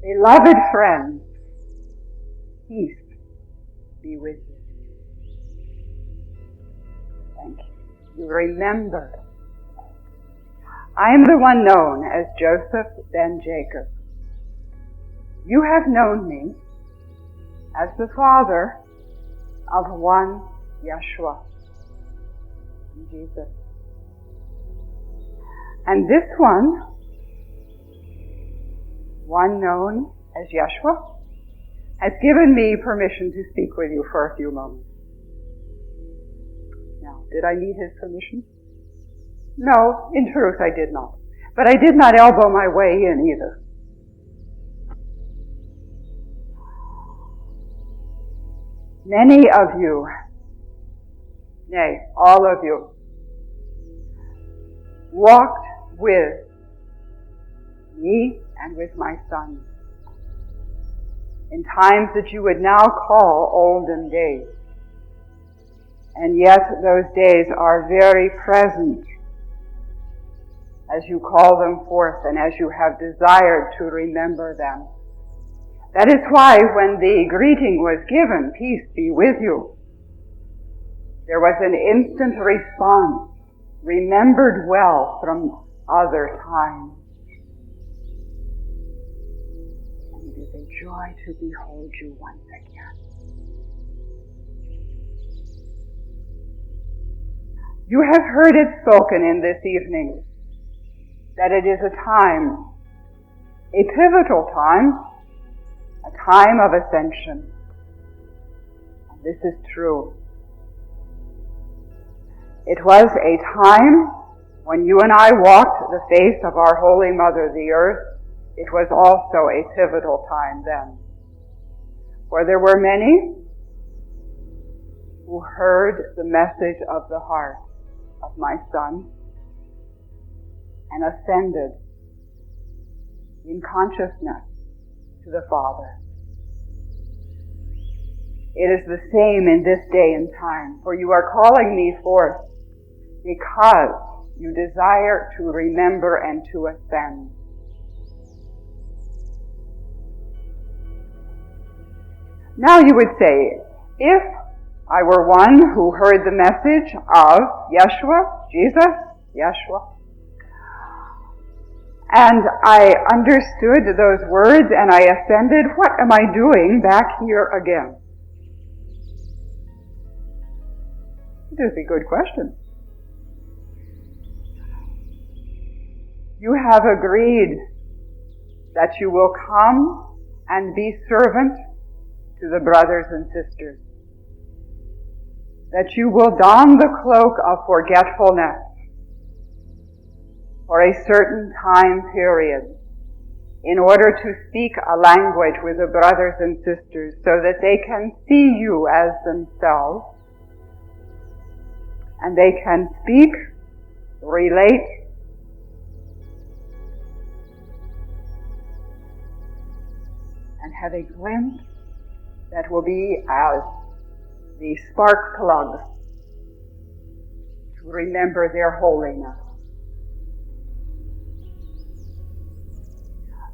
Beloved friends, peace be with you. Thank you. You remember, I am the one known as Joseph ben Jacob. You have known me as the father of one Jeshua, Jesus. And this one known as Jeshua, has given me permission to speak with you for a few moments. Now, did I need his permission? No, in truth I did not. But I did not elbow my way in either. Many of you, nay, all of you, walked with me and with my son in times that you would now call olden days. And yet those days are very present as you call them forth and as you have desired to remember them. That is why when the greeting was given, peace be with you, there was an instant response, remembered well from other times. And it is a joy to behold you once again. You have heard it spoken in this evening that it is a time, a pivotal time, a time of ascension. And this is true. It was a time when you and I walked the face of our Holy Mother, the earth. It was also a pivotal time then. For there were many who heard the message of the heart of my son and ascended in consciousness to the Father. It is the same in this day and time, for you are calling me forth because you desire to remember and to ascend. Now you would say, if I were one who heard the message of Jeshua, Jesus, Jeshua, and I understood those words and I ascended, what am I doing back here again? It is a good question. You have agreed that you will come and be servant to the brothers and sisters, that you will don the cloak of forgetfulness for a certain time period in order to speak a language with the brothers and sisters so that they can see you as themselves and they can speak, relate, and have a glimpse that will be as the spark plug to remember their holiness.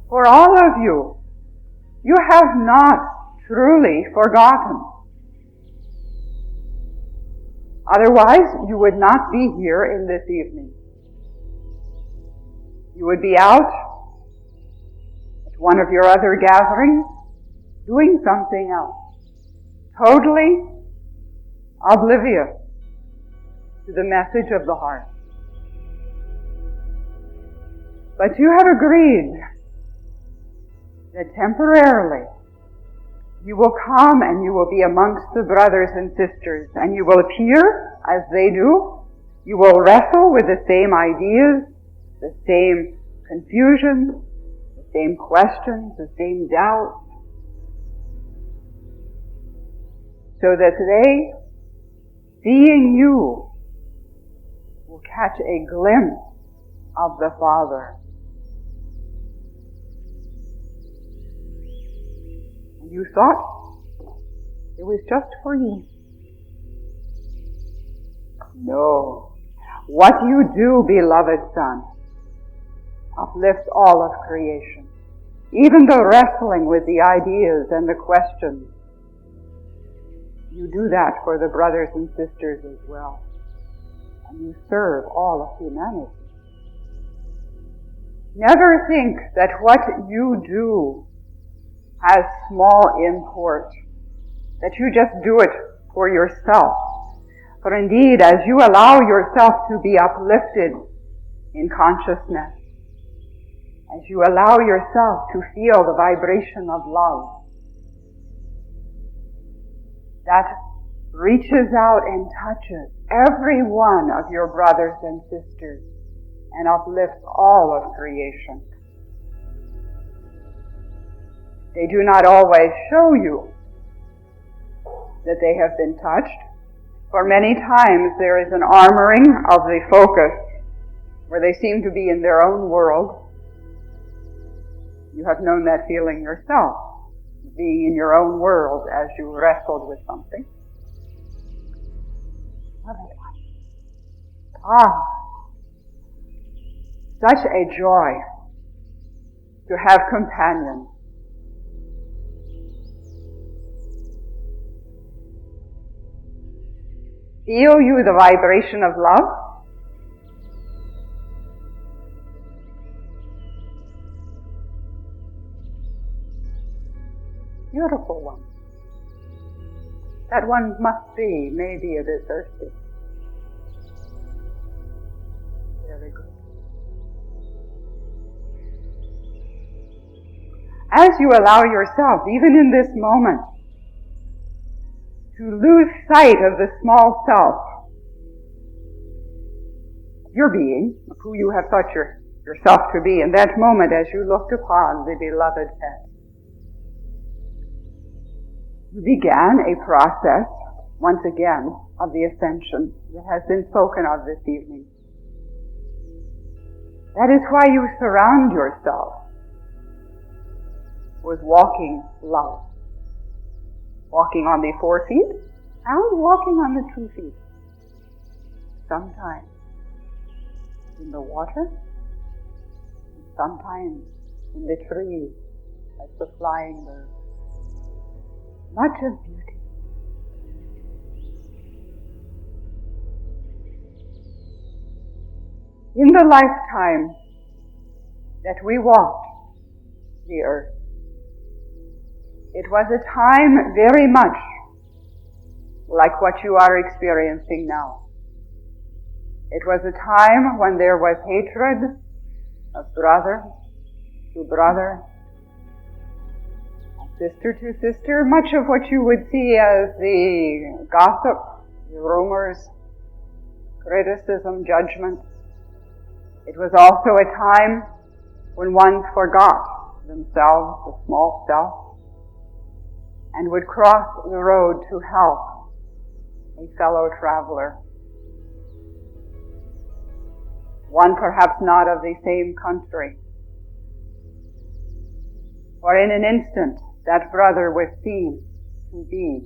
For all of you, you have not truly forgotten. Otherwise, you would not be here in this evening. You would be out at one of your other gatherings doing something else, totally oblivious to the message of the heart. But you have agreed that temporarily you will come and you will be amongst the brothers and sisters and you will appear as they do. You will wrestle with the same ideas, the same confusions, the same questions, the same doubts, so that they, seeing you, will catch a glimpse of the Father. You thought it was just for you. No. What you do, beloved Son, uplifts all of creation. even though wrestling with the ideas and the questions, you do that for the brothers and sisters as well. And you serve all of humanity. Never think that what you do has small import, that you just do it for yourself. For indeed, as you allow yourself to be uplifted in consciousness, as you allow yourself to feel the vibration of love, that reaches out and touches every one of your brothers and sisters and uplifts all of creation. They do not always show you that they have been touched, for many times there is an armoring of the focus where they seem to be in their own world. You have known that feeling yourself, being in your own world as you wrestled with something. Such a joy to have companions. Feel you the vibration of love? Beautiful one. That one must be maybe a bit thirsty. Very good. As you allow yourself, even in this moment, to lose sight of the small self, your being, who you have thought yourself to be in that moment as you looked upon the beloved head, you began a process, once again, of the Ascension that has been spoken of this evening. That is why you surround yourself with walking love. Walking on the 4 feet, and walking on the 2 feet. Sometimes in the water, sometimes in the trees as the flying bird. Much of beauty. In the lifetime that we walked the earth, it was a time very much like what you are experiencing now. It was a time when there was hatred of brother to brother, sister to sister, much of what you would see as the gossip, the rumors, criticism, judgment. It was also a time when one forgot themselves, the small self, and would cross the road to help a fellow traveler. One perhaps not of the same country. For in an instant, that brother was seen to be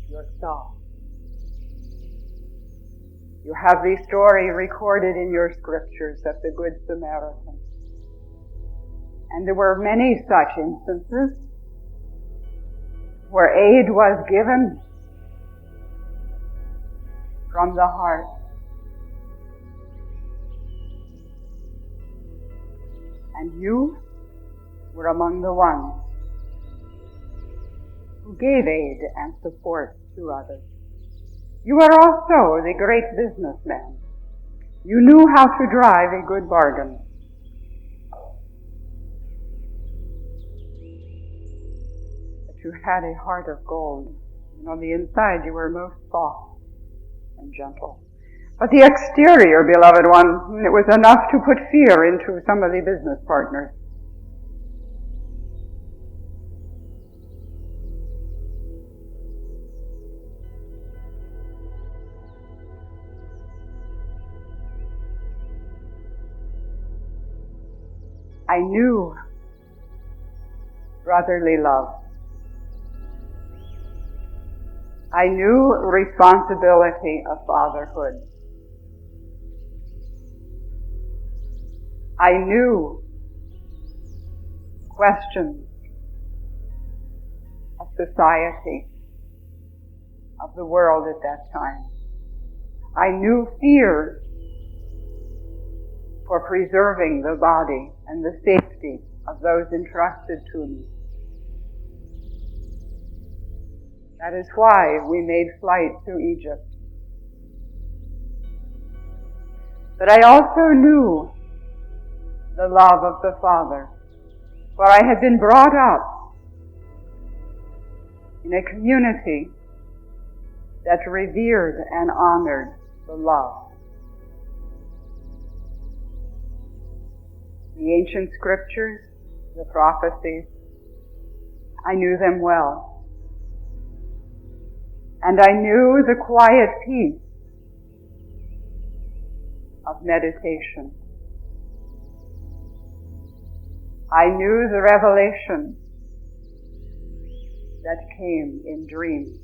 yourself. You have the story recorded in your scriptures of the Good Samaritan. And there were many such instances where aid was given from the heart. And you were among the ones who gave aid and support to others. You are also the great businessman. You knew how to drive a good bargain. You had a heart of gold, and on the inside you were most soft and gentle. But the exterior, beloved one, it was enough to put fear into some of the business partners. I knew brotherly love. I knew responsibility of fatherhood. I knew questions of society, of the world at that time. I knew fear for preserving the body and the safety of those entrusted to me. That is why we made flight to Egypt. But I also knew the love of the Father, for I had been brought up in a community that revered and honored the love. The ancient scriptures, the prophecies, I knew them well. And I knew the quiet peace of meditation. I knew the revelation that came in dreams.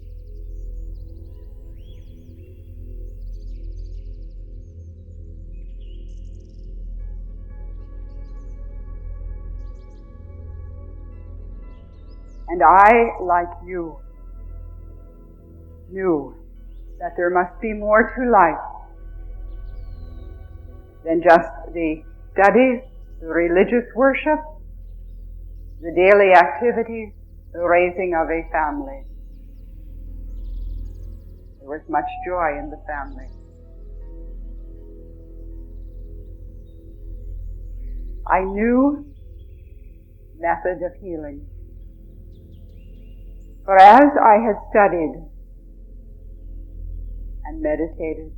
And I, like you, knew that there must be more to life than just the studies, the religious worship, the daily activities, the raising of a family. There was much joy in the family. I knew method of healing. For as I had studied and meditated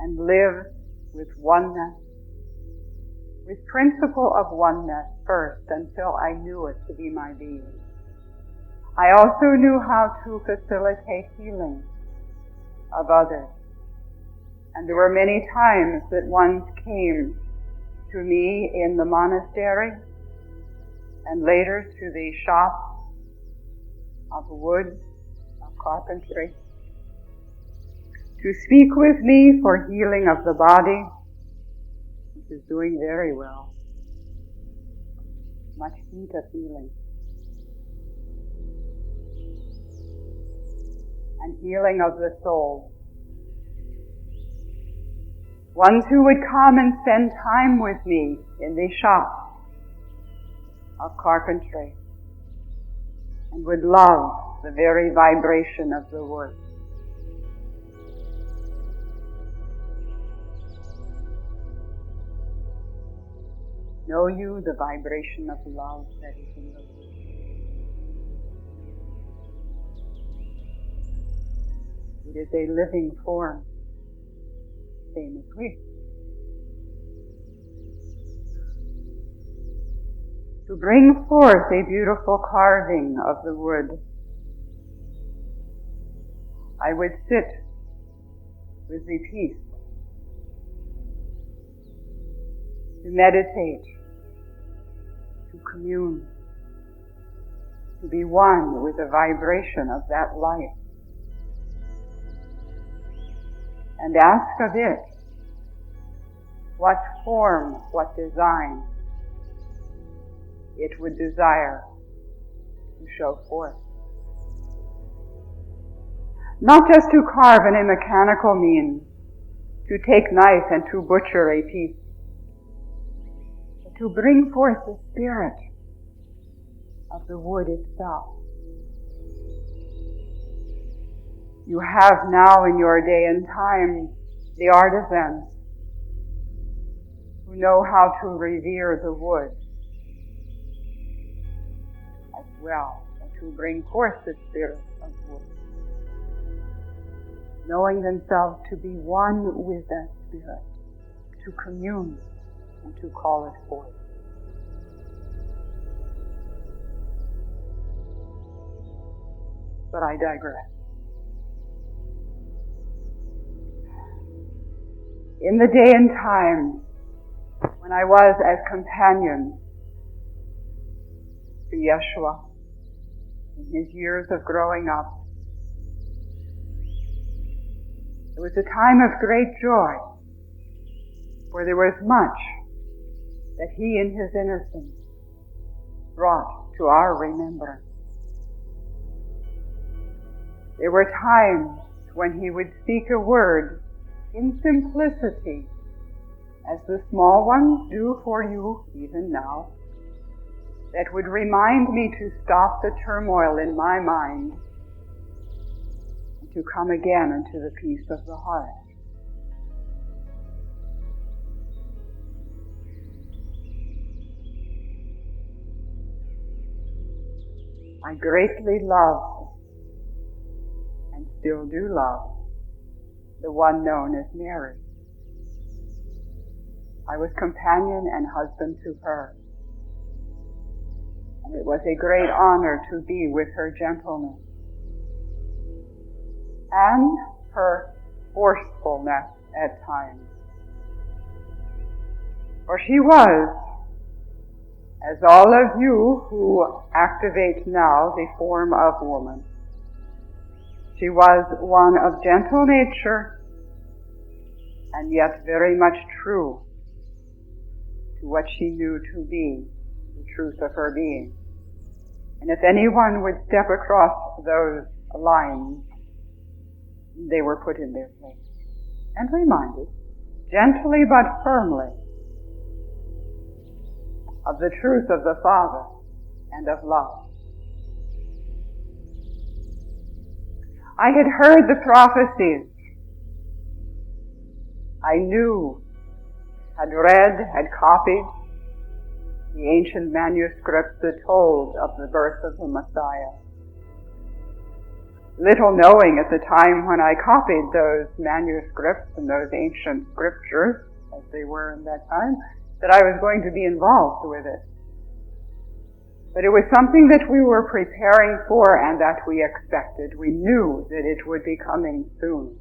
and lived with oneness, with principle of oneness first until I knew it to be my being, I also knew how to facilitate healing of others. And there were many times that ones came to me in the monastery and later to the shop of wood, of carpentry, to speak with me for healing of the body, which is doing very well. Much heat of healing. And healing of the soul. Ones who would come and spend time with me in the shop of carpentry, and would love the very vibration of the wood. Know you the vibration of love that is in the wood? It is a living form, same as we. To bring forth a beautiful carving of the wood, I would sit with the peace, to meditate, to commune, to be one with the vibration of that light, and ask of it what form, what design it would desire to show forth. Not just to carve in a mechanical means, to take knife and to butcher a piece, but to bring forth the spirit of the wood itself. You have now in your day and time the artisans who know how to revere the wood as well, and to bring forth the spirit of wood, knowing themselves to be one with that spirit, to commune and to call it forth. But I digress. In the day and time when I was as companion to Jeshua in his years of growing up, it was a time of great joy, for there was much that he in his innocence brought to our remembrance. There were times when he would speak a word in simplicity, as the small ones do for you even now, that would remind me to stop the turmoil in my mind and to come again into the peace of the heart. I greatly love, and still do love, the one known as Mary. I was companion and husband to her, and it was a great honor to be with her gentleness and her forcefulness at times. For she was, as all of you who activate now the form of woman, she was one of gentle nature and yet very much true to what she knew to be the truth of her being. And if anyone would step across those lines, they were put in their place and reminded, gently but firmly, of the truth of the Father and of love. I had heard the prophecies. I knew, had read, had copied the ancient manuscripts that told of the birth of the Messiah. Little knowing at the time when I copied those manuscripts and those ancient scriptures, as they were in that time, that I was going to be involved with it. But it was something that we were preparing for and that we expected. We knew that it would be coming soon.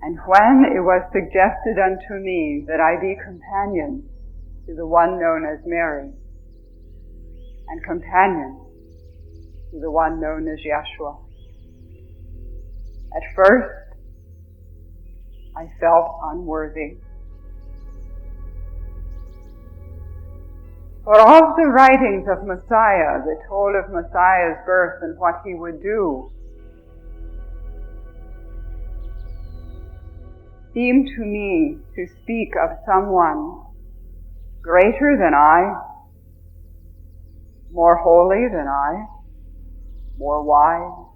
And when it was suggested unto me that I be companion to the one known as Mary, and companion to the one known as Jeshua, at first I felt unworthy. For all the writings of Messiah that told of Messiah's birth and what he would do seemed to me to speak of someone greater than I, more holy than I, more wise.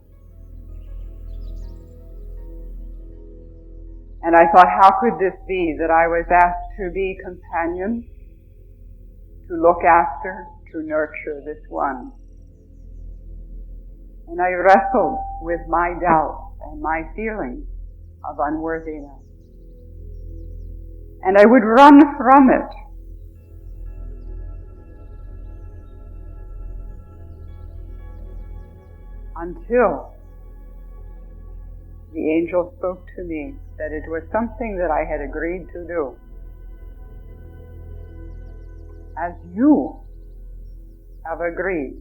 And I thought, how could this be that I was asked to be companion, to look after, to nurture this one? And I wrestled with my doubts and my feelings of unworthiness. And I would run from it. Until the angel spoke to me that it was something that I had agreed to do. As you have agreed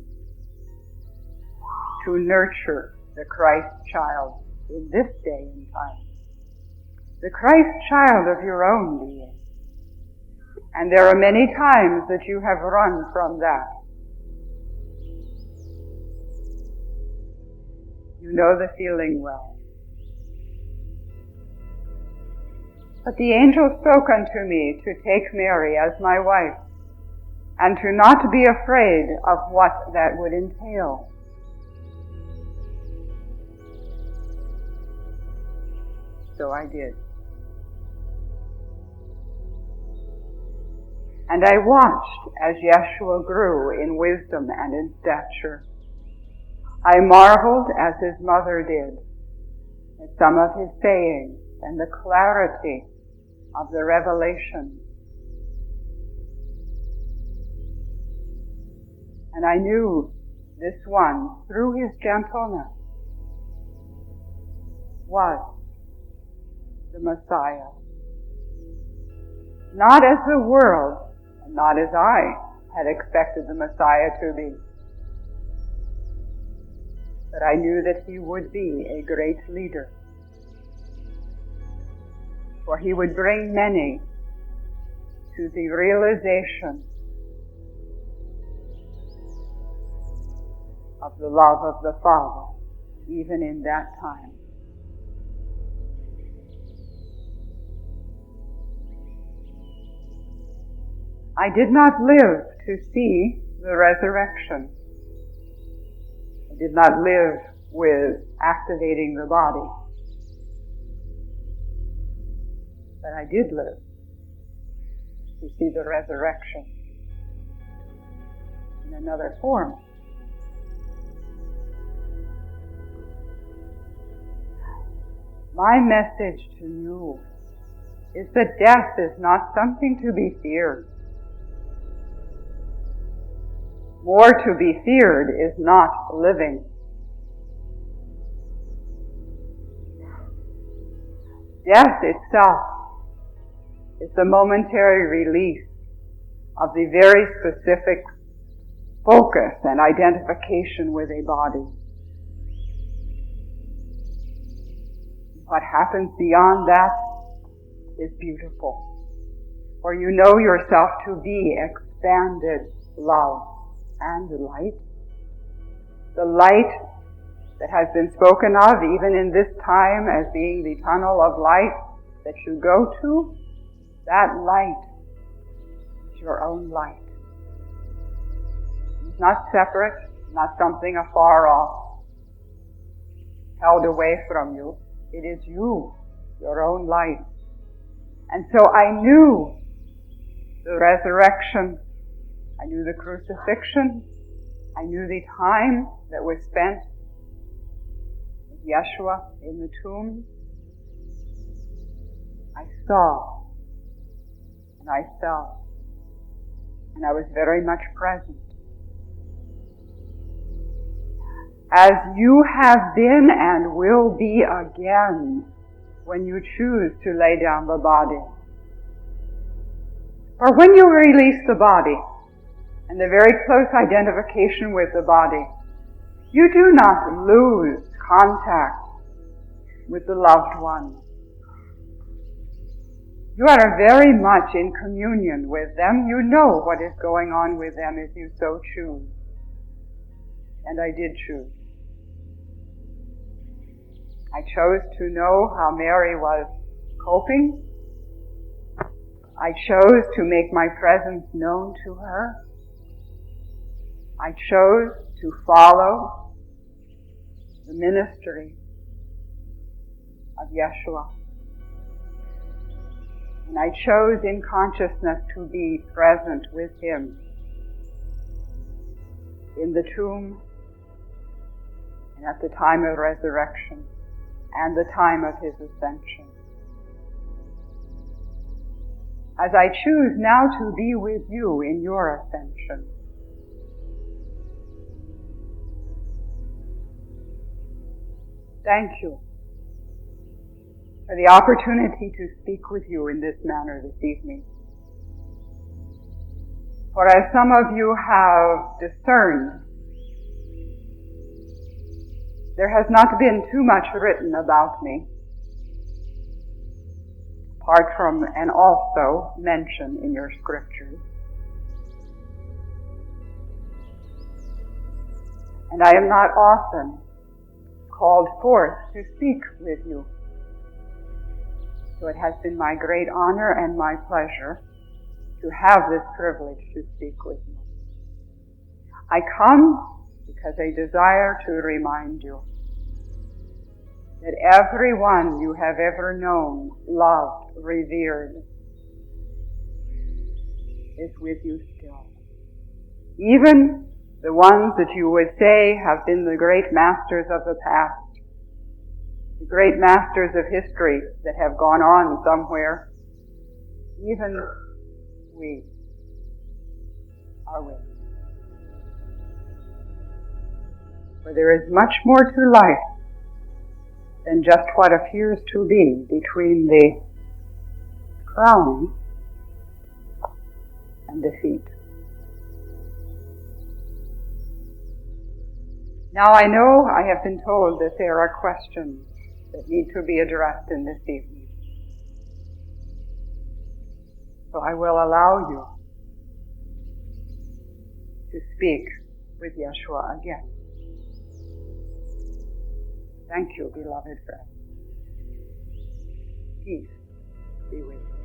to nurture the Christ child in this day and time, the Christ child of your own being. And there are many times that you have run from that. You know the feeling well. But the angel spoke unto me to take Mary as my wife, and to not be afraid of what that would entail. So I did. And I watched as Jeshua grew in wisdom and in stature. I marveled as his mother did at some of his sayings and the clarity of the revelation. And I knew this one, through his gentleness, was the Messiah. Not as the world, and not as I had expected the Messiah to be. But I knew that he would be a great leader. For he would bring many to the realization of the love of the Father, even in that time. I did not live to see the resurrection. I did not live with activating the body. But I did live to see the resurrection in another form. My message to you is that death is not something to be feared. More to be feared is not living. Death itself is the momentary release of the very specific focus and identification with a body. What happens beyond that is beautiful, for you know yourself to be expanded love and light. The light that has been spoken of even in this time as being the tunnel of light that you go to, that light is your own light. It's not separate, not something afar off, held away from you. It is you, your own light. And so I knew the resurrection, I knew the crucifixion, I knew the time that was spent with Jeshua in the tomb. I saw, and I felt, and I was very much present. As you have been and will be again when you choose to lay down the body. For when you release the body and the very close identification with the body, you do not lose contact with the loved one. You are very much in communion with them. You know what is going on with them if you so choose. And I did choose. I chose to know how Mary was coping. I chose to make my presence known to her. I chose to follow the ministry of Jeshua. And I chose in consciousness to be present with him in the tomb and at the time of resurrection and the time of his ascension. As I choose now to be with you in your ascension, thank you for the opportunity to speak with you in this manner this evening. For as some of you have discerned, there has not been too much written about me, apart from an also mention in your scriptures. And I am not often called forth to speak with you. So it has been my great honor and my pleasure to have this privilege to speak with you. I come because I desire to remind you that everyone you have ever known, loved, revered, is with you still. Even the ones that you would say have been the great masters of the past, the great masters of history that have gone on somewhere, even we are with you. For there is much more to life than just what appears to be between the crown and the feet. Now I know I have been told that there are questions that need to be addressed in this evening. So I will allow you to speak with Jeshua again. Thank you, beloved friend. Peace be with you.